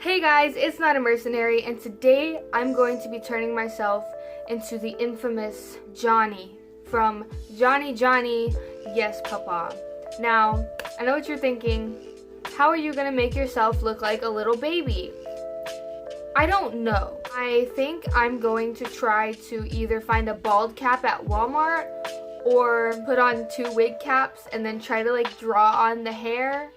Hey guys, it's not a mercenary, and today I'm going to be turning myself into the infamous Johnny from Johny Johny, Yes Papa. Now, I know what you're thinking. How are you gonna make yourself look like a little baby? I don't know. I think I'm going to try to either find a bald cap at Walmart or put on 2 wig caps and then try to draw on the hair.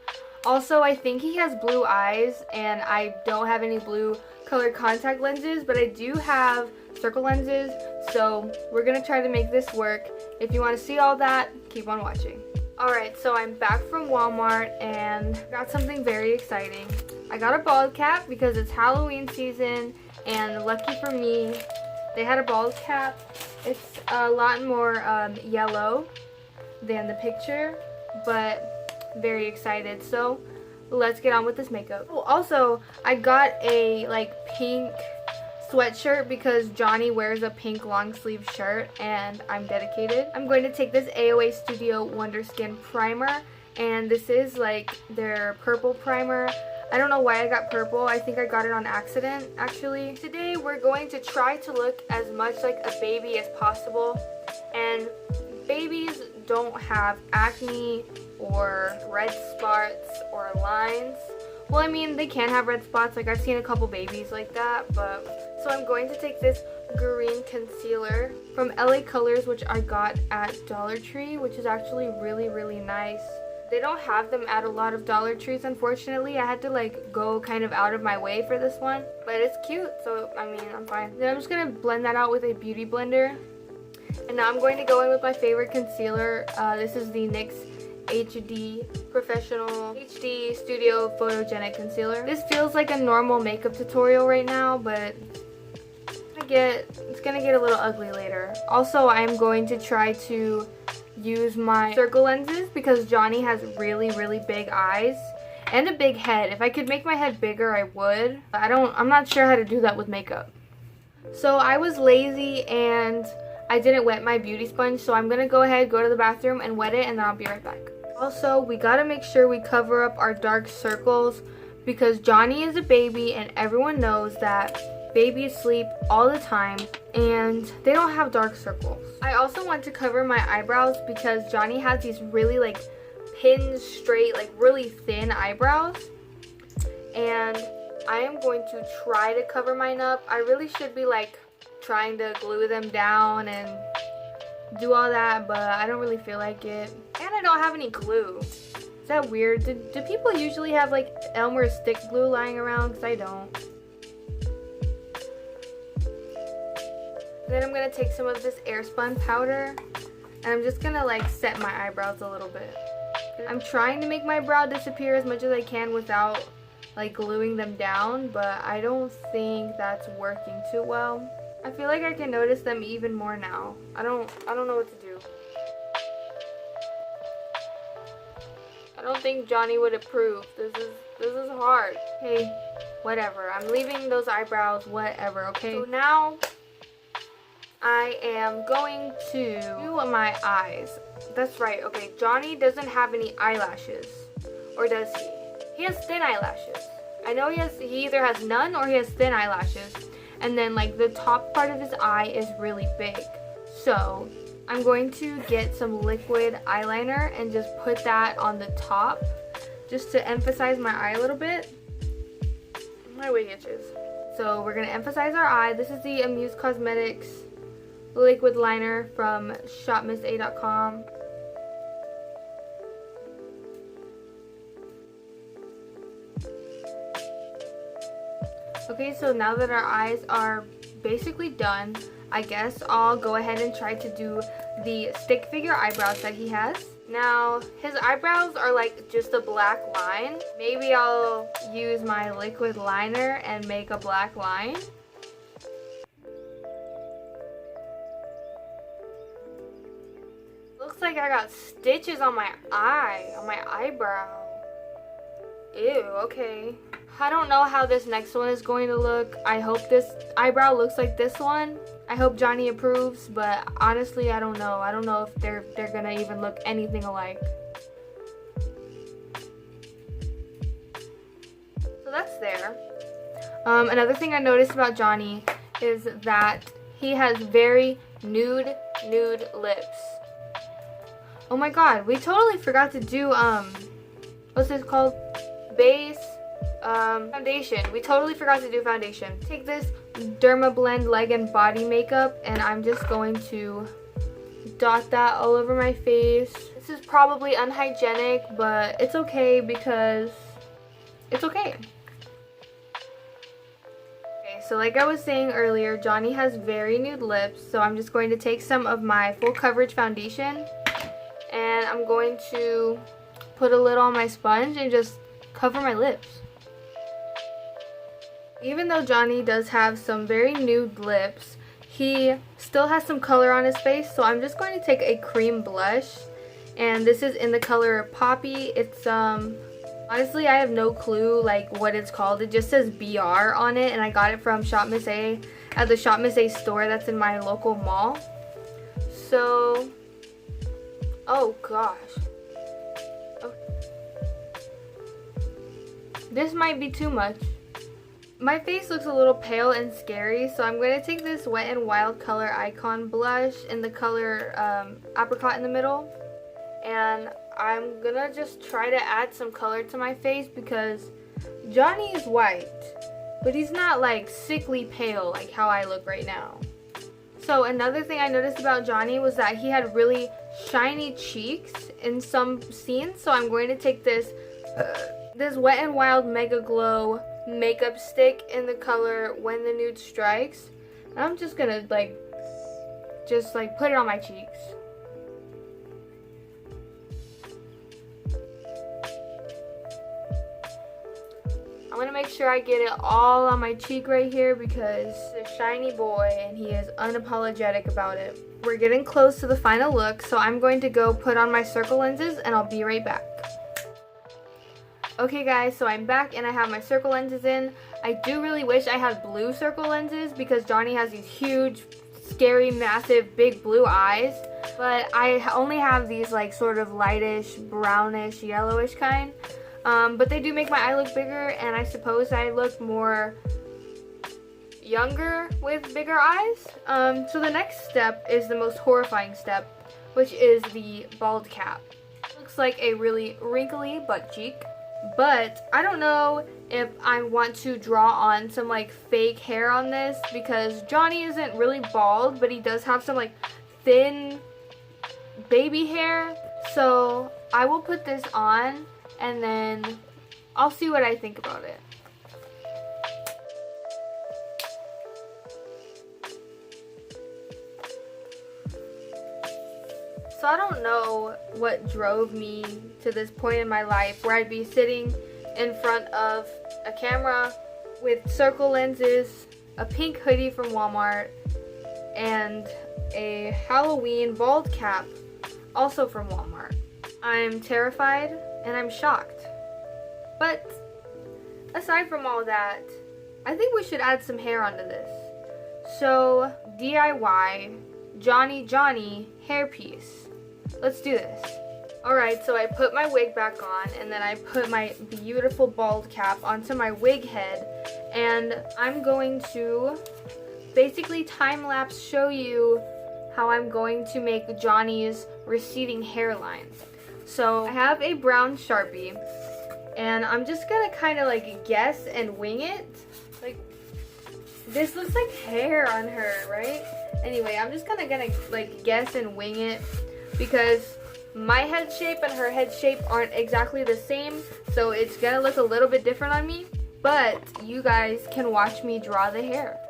Also, I think he has blue eyes, and I don't have any blue colored contact lenses, but I do have circle lenses, so we're gonna try to make this work. If you want to see all that, keep on watching. Alright, so I'm back from Walmart and got something very exciting. I got a bald cap because it's Halloween season, and lucky for me, they had a bald cap. It's a lot more yellow than the picture, but very excited, so let's get on with this makeup. Oh, also I got a pink sweatshirt because Johnny wears a pink long sleeve shirt and I'm dedicated. I'm going to take this AOA Studio Wonder Skin primer, and this is their purple primer. I don't know why I got purple. I think I got it on accident actually. Today we're going to try to look as much like a baby as possible, and babies don't have acne or red spots or lines. Well, I mean, they can have red spots. I've seen a couple babies like that, but so I'm going to take this green concealer from LA Colors, which I got at Dollar Tree, which is actually really nice. They don't have them at a lot of Dollar Trees, unfortunately. I had to go kind of out of my way for this one, but it's cute, so I mean, I'm fine. Then I'm just gonna blend that out with a beauty blender. And now I'm going to go in with my favorite concealer. This is the NYX HD Professional HD Studio Photogenic Concealer. This feels like a normal makeup tutorial right now, but it's gonna get a little ugly later. Also, I'm going to try to use my circle lenses because Johnny has really big eyes and a big head. If I could make my head bigger, I would. I'm not sure how to do that with makeup. So I was lazy and I didn't wet my beauty sponge, so I'm gonna go ahead, go to the bathroom and wet it, and then I'll be right back. Also, we gotta make sure we cover up our dark circles because Johnny is a baby and everyone knows that babies sleep all the time and they don't have dark circles. I also want to cover my eyebrows because Johnny has these really pin straight, really thin eyebrows, and I am going to try to cover mine up. I really should be trying to glue them down and do all that, but I don't really feel like it. And I don't have any glue. Is that weird? Do people usually have Elmer's stick glue lying around? Because I don't. Then I'm going to take some of this airspun powder and I'm just going to set my eyebrows a little bit. I'm trying to make my brow disappear as much as I can without gluing them down, but I don't think that's working too well. I feel like I can notice them even more now. I don't know what to do. I don't think Johnny would approve. This is hard. Hey, whatever. I'm leaving those eyebrows, whatever, okay? So now I am going to do my eyes. That's right, okay. Johnny doesn't have any eyelashes. Or does he? He has thin eyelashes. I know he either has none or he has thin eyelashes. And then the top part of his eye is really big. So I'm going to get some liquid eyeliner and just put that on the top just to emphasize my eye a little bit. My wig itches. So we're going to emphasize our eye. This is the Amuse Cosmetics liquid liner from shopmissa.com. Okay, so now that our eyes are basically done, I guess I'll go ahead and try to do the stick figure eyebrows that he has. Now, his eyebrows are just a black line. Maybe I'll use my liquid liner and make a black line. Looks like I got stitches on my eye, on my eyebrow. Ew, okay. I don't know how this next one is going to look. I hope this eyebrow looks like this one. I hope Johnny approves, but honestly, I don't know. I don't know if they're gonna even look anything alike. So that's there. Another thing I noticed about Jonny is that he has very nude lips. Oh my god, we totally forgot to do, what's this called? Base, foundation. We totally forgot to do foundation. Take this Derma Blend leg and body makeup, and I'm just going to dot that all over my face. This is probably unhygienic, but it's okay because it's okay. Okay, so like I was saying earlier, Jonny has very nude lips, so I'm just going to take some of my full coverage foundation and I'm going to put a little on my sponge and just cover my lips. Even though Jonny does have some very nude lips, he still has some color on his face, so I'm just going to take a cream blush, and this is in the color Poppy. It's honestly I have no clue like what it's called. It just says BR on it, and I got it from Shop Miss A at the Shop Miss A store that's in my local mall. So, oh gosh. This might be too much. My face looks a little pale and scary, so I'm going to take this Wet n Wild color icon blush in the color apricot in the middle, and I'm going to just try to add some color to my face because Jonny is white, but he's not like sickly pale like how I look right now. So another thing I noticed about Jonny was that he had really shiny cheeks in some scenes, so I'm going to take this Wet n Wild Mega Glow makeup stick in the color When the Nude Strikes. And I'm just gonna just put it on my cheeks. I'm gonna make sure I get it all on my cheek right here because he's a shiny boy and he is unapologetic about it. We're getting close to the final look, so I'm going to go put on my circle lenses and I'll be right back. Okay guys, so I'm back and I have my circle lenses in. I do really wish I had blue circle lenses because Jonny has these huge, scary, massive, big blue eyes. But I only have these like sort of lightish, brownish, yellowish kind. But they do make my eye look bigger, and I suppose I look more younger with bigger eyes. So the next step is the most horrifying step, which is the bald cap. It looks like a really wrinkly butt cheek. But I don't know if I want to draw on some like fake hair on this because Jonny isn't really bald, but he does have some like thin baby hair. So I will put this on and then I'll see what I think about it. So I don't know what drove me to this point in my life where I'd be sitting in front of a camera with circle lenses, a pink hoodie from Walmart, and a Halloween bald cap also from Walmart. I'm terrified and I'm shocked. But aside from all that, I think we should add some hair onto this. So DIY Johny Johny hairpiece. Let's do this. Alright, so I put my wig back on and then I put my beautiful bald cap onto my wig head, and I'm going to basically time-lapse show you how I'm going to make Jonny's receding hairline. So I have a brown Sharpie and I'm just gonna kind of like guess and wing it. Like, this looks like hair on her, right? Anyway, I'm just gonna like guess and wing it because my head shape and her head shape aren't exactly the same, so it's gonna look a little bit different on me, but you guys can watch me draw the hair.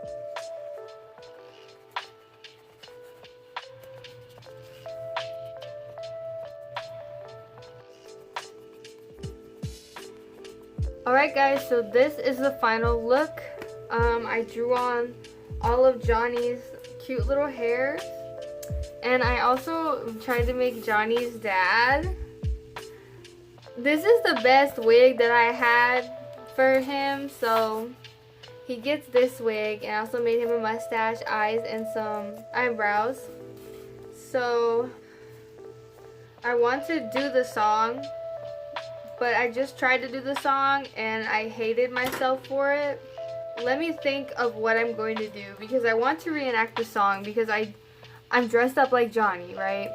Alright guys, so this is the final look. I drew on all of Jonny's cute little hairs. And I also tried to make Jonny's dad. This is the best wig that I had for him, so he gets this wig, and I also made him a mustache, eyes, and some eyebrows. So I want to do the song, but I just tried to do the song and I hated myself for it. let me think of what I'm going to do, because I want to reenact the song because I'm dressed up like Johnny, right?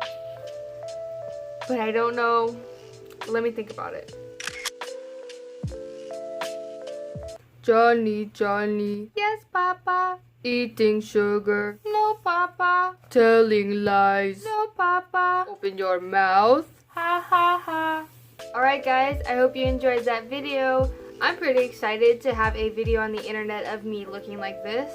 But I don't know. Let me think about it. Johnny, Johnny. Yes, Papa. Eating sugar. No, Papa. Telling lies. No, Papa. Open your mouth. Ha ha ha. Alright guys, I hope you enjoyed that video. I'm pretty excited to have a video on the internet of me looking like this.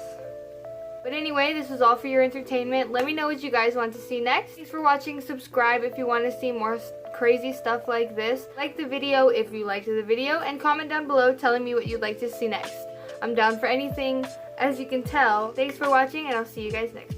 But anyway, this was all for your entertainment. Let me know what you guys want to see next. Thanks for watching. Subscribe if you want to see more crazy stuff like this. Like the video if you liked the video, and comment down below telling me what you'd like to see next. I'm down for anything, as you can tell. Thanks for watching, and I'll see you guys next time.